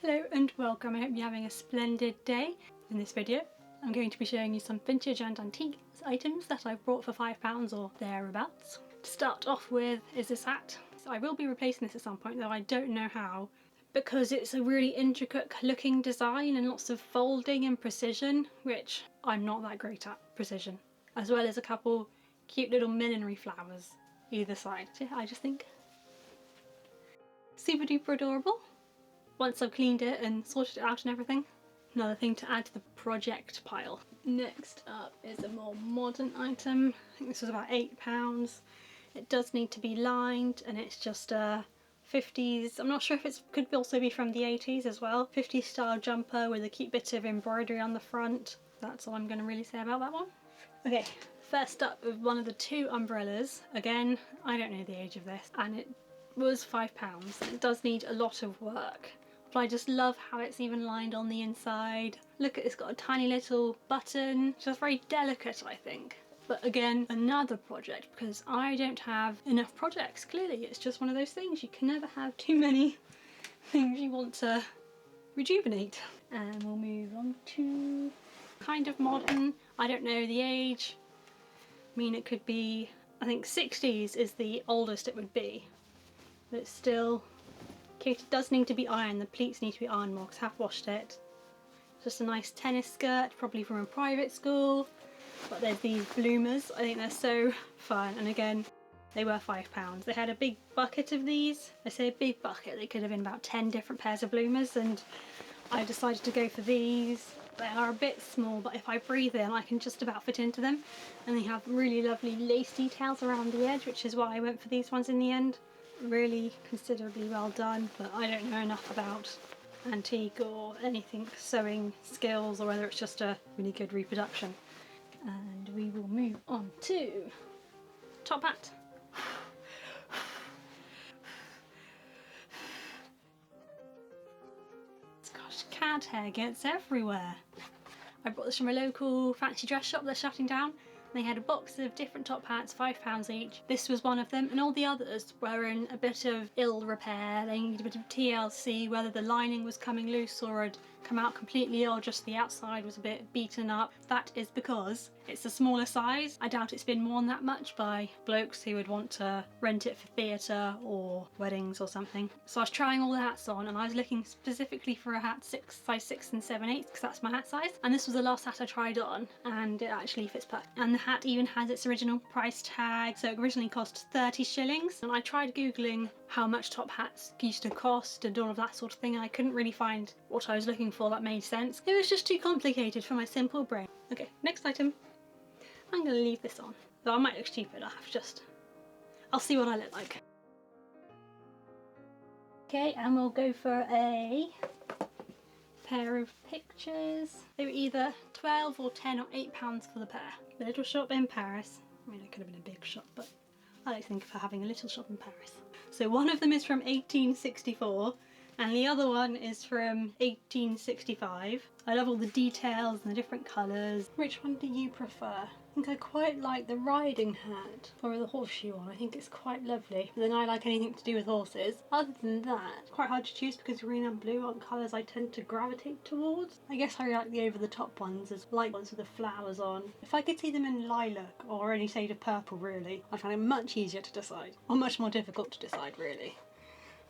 Hello and welcome, I hope you're having a splendid day. In this video I'm going to be showing you some vintage and antique items that I've bought for £5 or thereabouts. To start off with is this hat. So I will be replacing this at some point, though I don't know how, because it's a really intricate looking design and lots of folding and precision, which I'm not that great at precision, as well as a couple cute little millinery flowers either side. So yeah, I just think super duper adorable. Once I've cleaned it and sorted it out and everything, another thing to add to the project pile. Next up is a more modern item. I think this was about £8. It does need to be lined and it's just a 50s, I'm not sure if it could also be from the 80s as well, 50s style jumper with a cute bit of embroidery on the front. That's all I'm going to really say about that one. Okay, first up with one of the two umbrellas. Again, I don't know the age of this, and it was £5. It does need a lot of work. But I just love how it's even lined on the inside. Look, it's got a tiny little button, just very delicate, I think. But again, another project, because I don't have enough projects, clearly. It's just one of those things, you can never have too many things you want to rejuvenate. And we'll move on to kind of modern. I don't know the age. I mean, it could be, I think 60s is the oldest it would be. But it's still cute. It does need to be ironed, the pleats need to be ironed more because I have washed it. Just a nice tennis skirt, probably from a private school. But there's these bloomers, I think they're so fun, and again, they were £5. They had a big bucket of these. I say a big bucket, they could have been about 10 different pairs of bloomers, and I decided to go for these. They are a bit small, but if I breathe in, I can just about fit into them. And they have really lovely lace details around the edge, which is why I went for these ones in the end. Really considerably well done, but I don't know enough about antique or anything sewing skills, or whether it's just a really good reproduction. And we will move on to top hat. Gosh, cat hair gets everywhere. I bought this from a local fancy dress shop that's shutting down. They had a box of different top hats, £5 each. This was one of them, and all the others were in a bit of ill repair. They needed a bit of TLC, whether the lining was coming loose or had come out completely, or just the outside was a bit beaten up. That is because it's a smaller size. I doubt it's been worn that much by blokes who would want to rent it for theatre or weddings or something. So I was trying all the hats on, and I was looking specifically for a hat size 6 and 7/8 because that's my hat size. And this was the last hat I tried on, and it actually fits perfect. And the hat even has its original price tag, so it originally cost 30 shillings. And I tried googling how much top hats used to cost and all of that sort of thing, and I couldn't really find what I was looking for that made sense. It was just too complicated for my simple brain. Okay, next item. I'm gonna leave this on. Though I might look stupid, I'll see what I look like. Okay, and we'll go for a pair of pictures. They were either 12 or 10 or £8 for the pair. The little shop in Paris. I mean, it could have been a big shop, but I like to think of having a little shop in Paris. So one of them is from 1864 and the other one is from 1865. I love all the details and the different colours. Which one do you prefer? I think I quite like the riding hat or the horseshoe one. I think it's quite lovely. But then I like anything to do with horses. Other than that, it's quite hard to choose because green and blue aren't colours I tend to gravitate towards. I guess I really like the over-the-top ones, as light ones with the flowers on. If I could see them in lilac or any shade of purple, really, I'd find it much easier to decide. Or much more difficult to decide, really.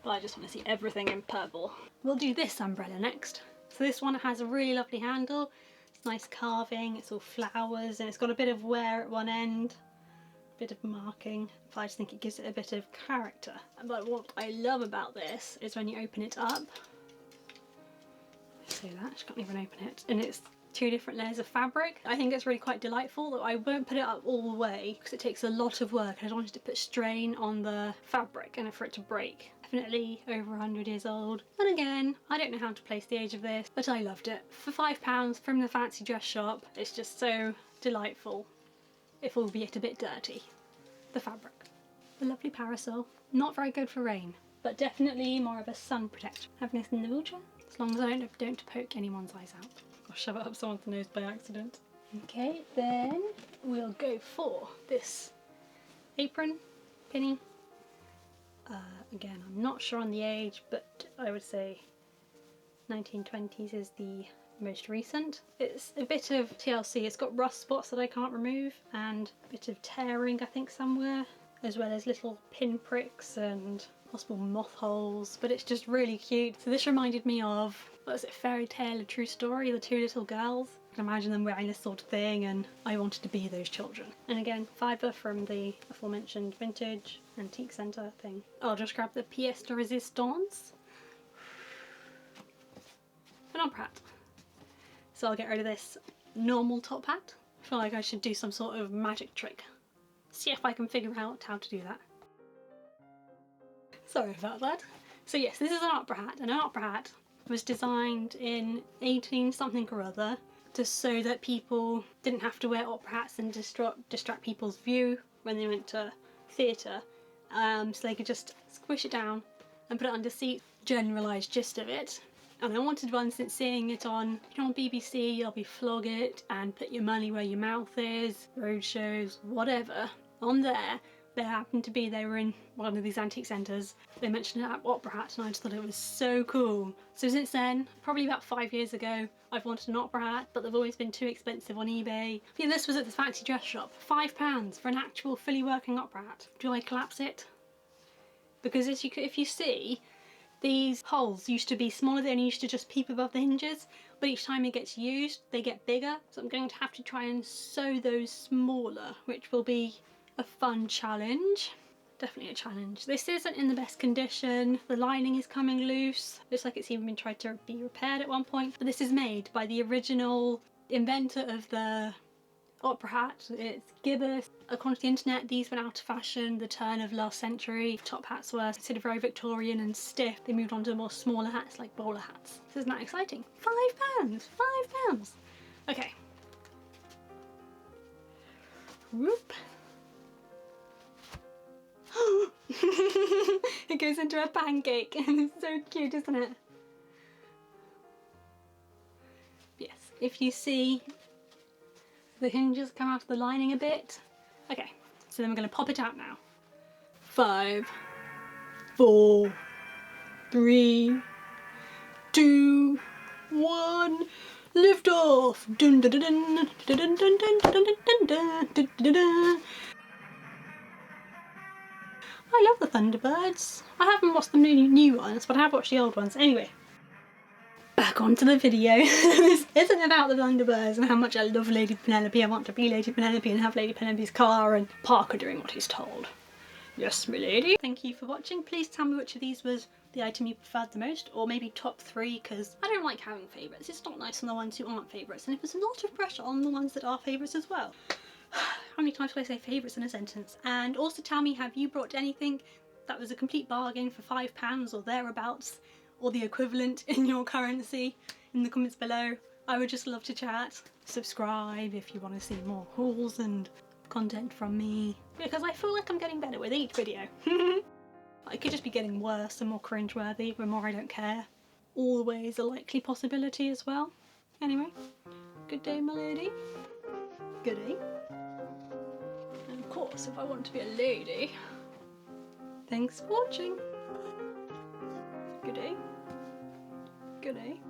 But I just want to see everything in purple. We'll do this umbrella next. So this one has a really lovely handle. It's nice carving, it's all flowers, and it's got a bit of wear at one end, a bit of marking. But I just think it gives it a bit of character. But what I love about this is when you open it up, I say that, I just can't even open it, and it's two different layers of fabric. I think it's really quite delightful, though I won't put it up all the way because it takes a lot of work and I don't want it to put strain on the fabric and for it to break. Definitely over 100 years old. And again, I don't know how to place the age of this, but I loved it. For £5 from the fancy dress shop, it's just so delightful, if albeit a bit dirty. The fabric. The lovely parasol. Not very good for rain, but definitely more of a sun protector. Having this in the wheelchair, as long as I don't poke anyone's eyes out. Or shove it up someone's nose by accident. Okay, then we'll go for this apron, pinny. Again, I'm not sure on the age, but I would say 1920s is the most recent. It's a bit of TLC. It's got rust spots that I can't remove and a bit of tearing I think somewhere, as well as little pin pricks and possible moth holes, but it's just really cute. So this reminded me of, what is it, Fairy Tale, A True Story, the two little girls. I can imagine them wearing this sort of thing and I wanted to be those children. And again, fibre from the aforementioned vintage antique centre thing. I'll just grab the pièce de résistance. An opera hat. So I'll get rid of this normal top hat. I feel like I should do some sort of magic trick. See if I can figure out how to do that. Sorry about that. So yes, this is an opera hat, and an opera hat was designed in 18 something or other just so that people didn't have to wear opera hats and distract people's view when they went to theatre. So they could just squish it down and put it under seat. Generalised gist of it. And I wanted one since seeing it on, you know, on BBC, I'll be Flog It and Put Your Money Where Your Mouth Is, road shows, whatever. On there, they happened to be, they were in one of these antique centres, they mentioned an opera hat and I just thought it was so cool. So since then, probably about 5 years ago, I've wanted an opera hat, but they've always been too expensive on eBay. Yeah, this was at the fancy dress shop, £5 for an actual fully working opera hat. Do I collapse it? Because as if you see, these holes used to be smaller, they only used to just peep above the hinges, but each time it gets used, they get bigger. So I'm going to have to try and sew those smaller, which will be a fun challenge. Definitely a challenge. This isn't in the best condition. The lining is coming loose. Looks like it's even been tried to be repaired at one point. But this is made by the original inventor of the opera hat. It's gibbous. According to the internet, these went out of fashion the turn of last century. Top hats were considered very Victorian and stiff. They moved on to more smaller hats like bowler hats. So isn't that exciting? £5! £5! Okay. Whoop. It goes into a pancake and it's so cute, isn't it? Yes, if you see the hinges come out of the lining a bit. Okay, so then we're going to pop it out now. 5, 4, 3, 2, 1, lift off! Dun dun dun dun dun dun dun dun dun dun dun dun dun. I love the Thunderbirds. I haven't watched the new ones, but I have watched the old ones. Anyway, back onto the video. This isn't about the Thunderbirds and how much I love Lady Penelope. I want to be Lady Penelope and have Lady Penelope's car and Parker doing what he's told. Yes, my lady. Thank you for watching. Please tell me which of these was the item you preferred the most, or maybe top 3, because I don't like having favourites. It's not nice on the ones who aren't favourites, and if there's a lot of pressure on the ones that are favourites as well. How many times do I say favourites in a sentence? And also tell me, have you brought anything that was a complete bargain for £5 or thereabouts, or the equivalent in your currency, in the comments below? I would just love to chat. Subscribe if you want to see more hauls and content from me, because I feel like I'm getting better with each video. I could just be getting worse and more cringeworthy the more I don't care. Always a likely possibility as well. Anyway, good day my lady. Good day. And of course, if I want to be a lady, thanks for watching. Good day. Good day.